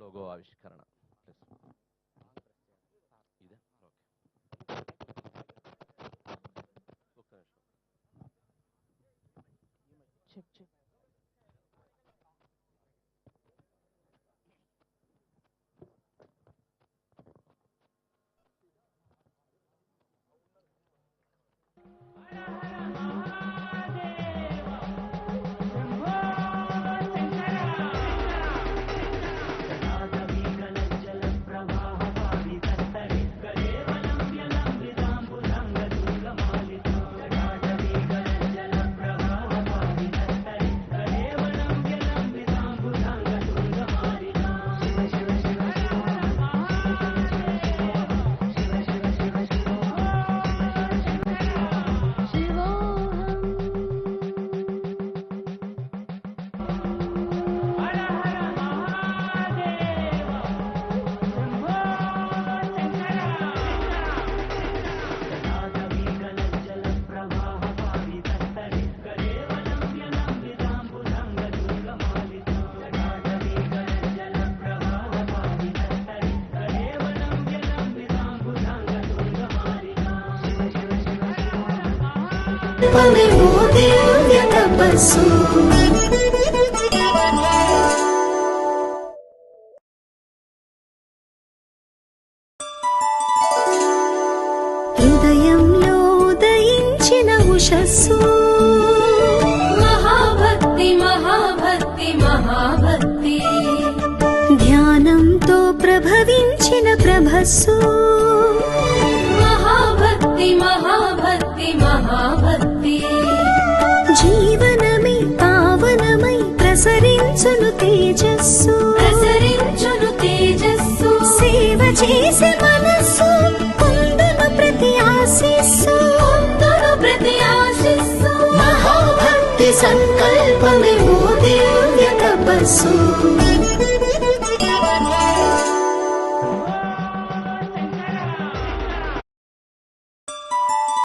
Logo ఆవిష్కరణ. ఇదే okay. హృదయంలో ఉదయించిన ఉషస్సు మహాభక్తి మహాభక్తి మహాభక్తి ధ్యానంతో ప్రభవించిన ప్రభస్సు మహాభక్తి మహాభక్తి మహాభక్తి జీవనమే పావనమై ప్రసరించును తేజస్సు సేవ చేసే మనస్సు పొందును ప్రతి ఆశీస్సు మహాభక్తి సంకల్పమే ఓ దివ్య తపస్సు.